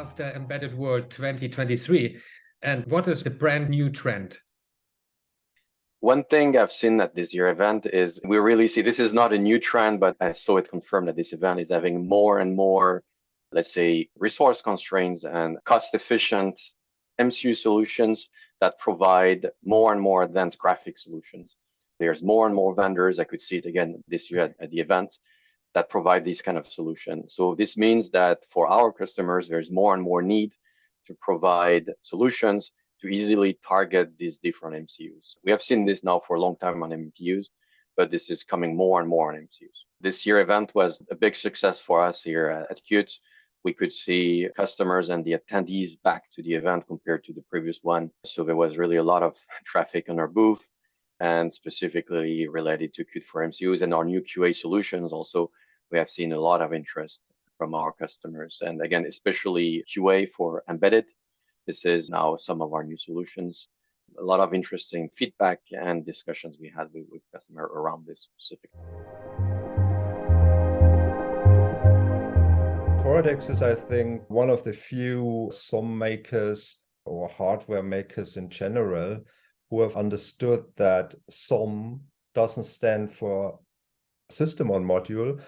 after Embedded World 2023? And what is the brand new trend? One thing I've seen at this year event is we really see this is not a new trend, but I saw it confirmed that this event is having more and more, let's say, resource constraints and cost-efficient MCU solutions that provide more and more advanced graphic solutions. There's more and more vendors, I could see it again this year at the event, that provide these kind of solutions. So this means that for our customers, there's more and more need to provide solutions to easily target these different MCUs. We have seen this now for a long time on MPUs, but this is coming more and more on MCUs. This year event was a big success for us here at Qt. We could see customers and the attendees back to the event compared to the previous one. So there was really a lot of traffic on our booth, and specifically related to Qt for MCUs and our new QA solutions. Also, we have seen a lot of interest from our customers. And again, especially QA for embedded. This is now some of our new solutions. A lot of interesting feedback and discussions we had with customers around this specific. Toradex is, I think, one of the few SOM makers or hardware makers in general who have understood that SOM doesn't stand for system on module,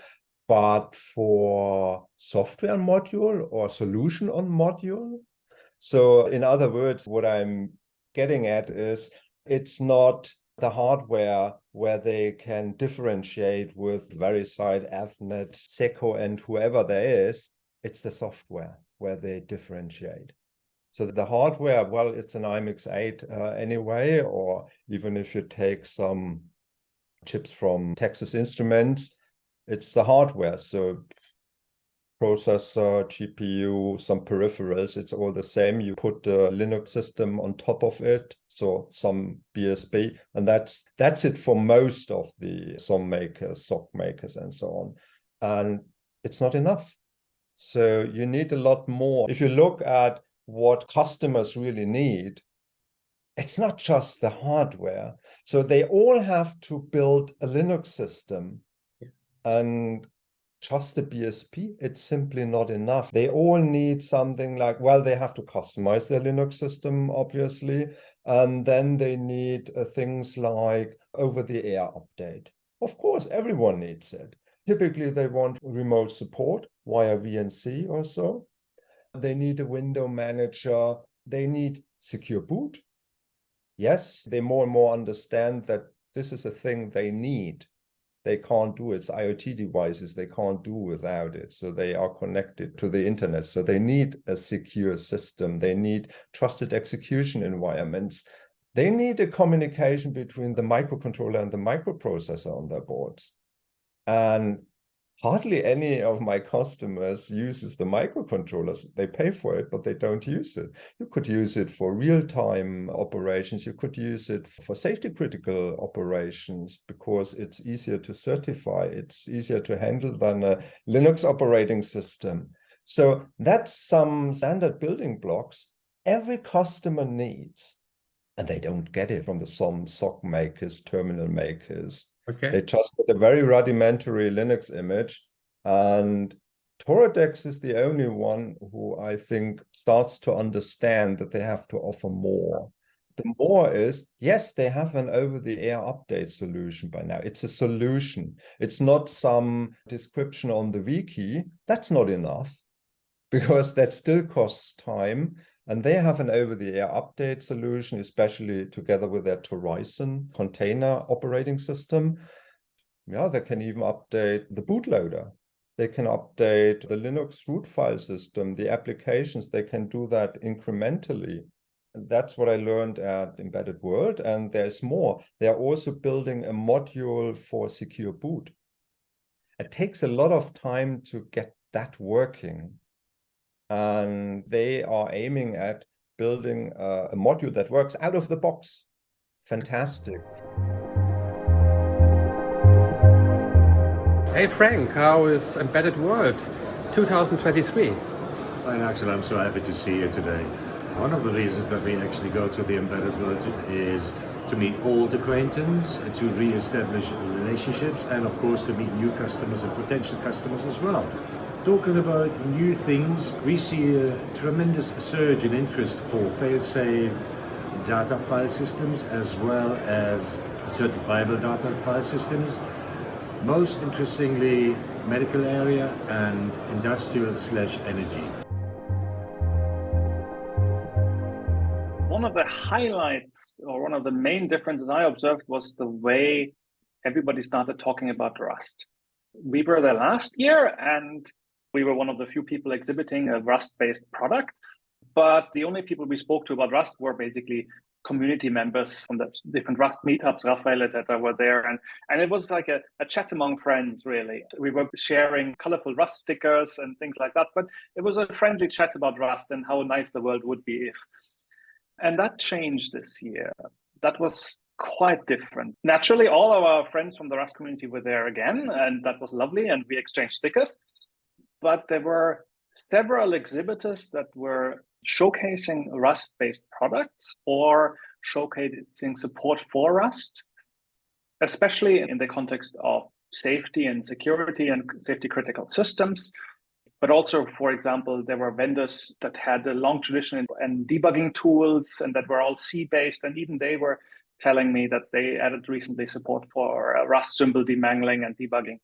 but for software on module or solution on module. So in other words, what I'm getting at is it's not the hardware where they can differentiate with VeriSight, Avnet, Seco, and whoever there is. It's the software where they differentiate. So the hardware, well, it's an IMX8 anyway, or even if you take some chips from Texas Instruments, it's the hardware. So processor, GPU, some peripherals, it's all the same. You put the Linux system on top of it, so some BSP, and that's it for most of the SOM makers, SOC makers, and so on. And it's not enough. So you need a lot more. If you look at what customers really need, it's not just the hardware. So they all have to build a Linux system, and just the BSP, it's simply not enough. They all need something like, well, they have to customize their Linux system, obviously, and then they need things like over-the-air update. Of course, everyone needs it. Typically, they want remote support via VNC or so. They need a window manager. They need secure boot. Yes, they more and more understand that this is a thing they need. They can't do it. It's IoT devices. They can't do without it. So they are connected to the internet. So they need a secure system. They need trusted execution environments. They need a communication between the microcontroller and the microprocessor on their boards. And hardly any of my customers uses the microcontrollers. They pay for it, but they don't use it. You could use it for real-time operations. You could use it for safety-critical operations because it's easier to certify. It's easier to handle than a Linux operating system. So that's some standard building blocks every customer needs. And they don't get it from the SOC makers, terminal makers. Okay. They just get a very rudimentary Linux image, and Toradex is the only one who I think starts to understand that they have to offer more. The more is, yes, they have an over-the-air update solution by now. It's a solution. It's not some description on the wiki. That's not enough because that still costs time. And they have an over-the-air update solution, especially together with their Horizon container operating system. Yeah, they can even update the bootloader. They can update the Linux root file system, the applications. They can do that incrementally. That's what I learned at Embedded World. And there's more. They're also building a module for secure boot. It takes a lot of time to get that working. And they are aiming at building a module that works out of the box. Fantastic. Hey Frank, how is Embedded World 2023? Hi Axel, I'm so happy to see you today. One of the reasons that we actually go to the Embedded World is to meet old acquaintances, to re-establish relationships, and of course to meet new customers and potential customers as well. Talking about new things, we see a tremendous surge in interest for fail-safe data file systems as well as certifiable data file systems. Most interestingly, medical area and industrial/energy. One of the highlights or one of the main differences I observed was the way everybody started talking about Rust. We were there last year and we were one of the few people exhibiting a Rust-based product, but the only people we spoke to about Rust were basically community members from the different Rust meetups. Raphael, etc. were there, and it was like a chat among friends, really. We were sharing colorful Rust stickers and things like that, but it was a friendly chat about Rust and how nice the world would be if. And that changed this year. That was quite different. Naturally, all of our friends from the Rust community were there again, and that was lovely, and we exchanged stickers. But there were several exhibitors that were showcasing Rust-based products or showcasing support for Rust, especially in the context of safety and security and safety critical systems. But also, for example, there were vendors that had a long tradition in debugging tools and that were all C-based, and even they were telling me that they added recently support for Rust symbol demangling and debugging.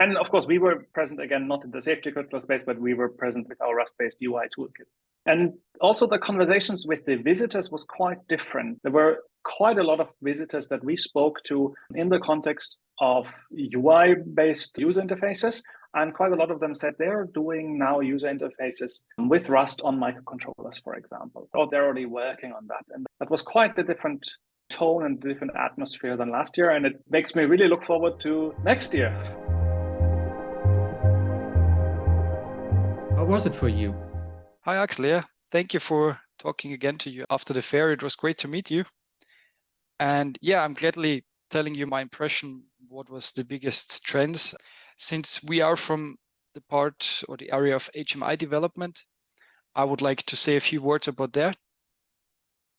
And of course, we were present again, not in the safety critical space, but we were present with our Rust-based UI toolkit. And also the conversations with the visitors was quite different. There were quite a lot of visitors that we spoke to in the context of UI-based user interfaces. And quite a lot of them said they're doing now user interfaces with Rust on microcontrollers, for example, or they're already working on that. And that was quite a different tone and different atmosphere than last year. And it makes me really look forward to next year. How was it for you? Hi, Axel. Yeah, thank you for talking again to you after the fair. It was great to meet you. And yeah, I'm gladly telling you my impression, what was the biggest trends. Since we are from the part or the area of HMI development, I would like to say a few words about that.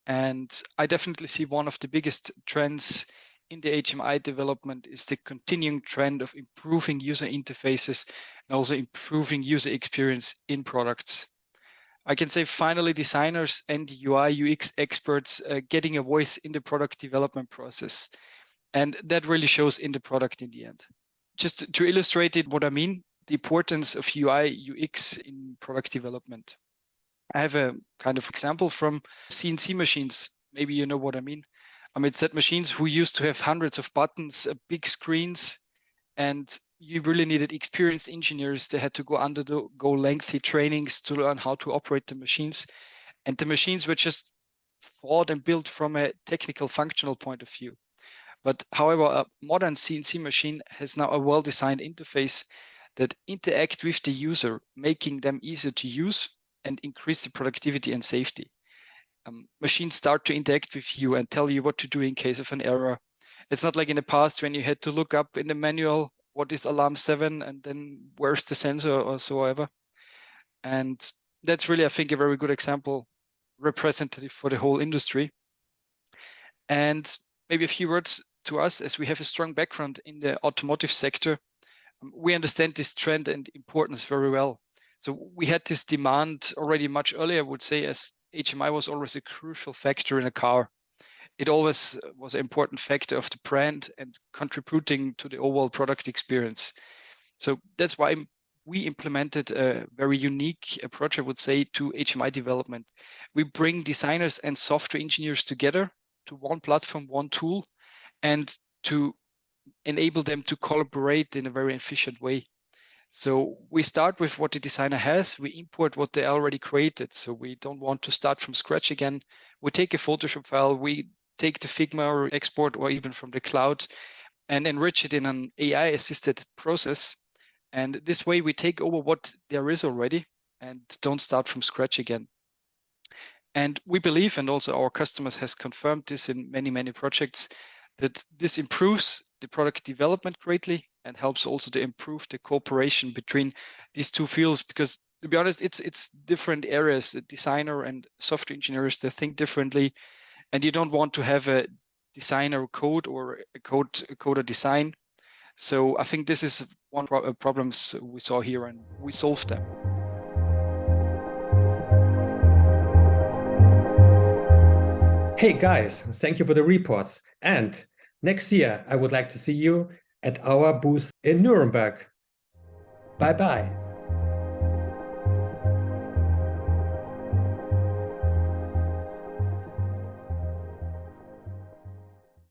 And I definitely see one of the biggest trends in the HMI development is the continuing trend of improving user interfaces and also improving user experience in products. I can say finally designers and UI UX experts getting a voice in the product development process. And that really shows in the product in the end. Just to illustrate it, what I mean, the importance of UI UX in product development. I have a kind of example from CNC machines. Maybe you know what I mean. It's that machines who used to have hundreds of buttons, big screens, and you really needed experienced engineers. They had to go lengthy trainings to learn how to operate the machines. And the machines were just thought and built from a technical functional point of view. But however, a modern CNC machine has now a well-designed interface that interact with the user, making them easier to use and increase the productivity and safety. Machines start to interact with you and tell you what to do in case of an error. It's not like in the past when you had to look up in the manual, what is alarm 7 and then where's the sensor or so ever. And that's really, I think, a very good example representative for the whole industry. And maybe a few words to us, as we have a strong background in the automotive sector. We understand this trend and importance very well. So we had this demand already much earlier, I would say, as HMI was always a crucial factor in a car. It always was an important factor of the brand and contributing to the overall product experience. So that's why we implemented a very unique approach, I would say, to HMI development. We bring designers and software engineers together to one platform, one tool, and to enable them to collaborate in a very efficient way. So we start with what the designer has, we import what they already created. So we don't want to start from scratch again. We take a Photoshop file, we take the Figma or export or even from the cloud and enrich it in an AI assisted process. And this way we take over what there is already and don't start from scratch again. And we believe, and also our customers has confirmed this in many, many projects, that this improves the product development greatly and helps also to improve the cooperation between these two fields. Because to be honest, it's different areas. The designer and software engineers, they think differently, and you don't want to have a designer code or a coder design. So I think this is problems we saw here, and we solved them. Hey guys, thank you for the reports. And next year, I would like to see you at our booth in Nuremberg. Bye-bye.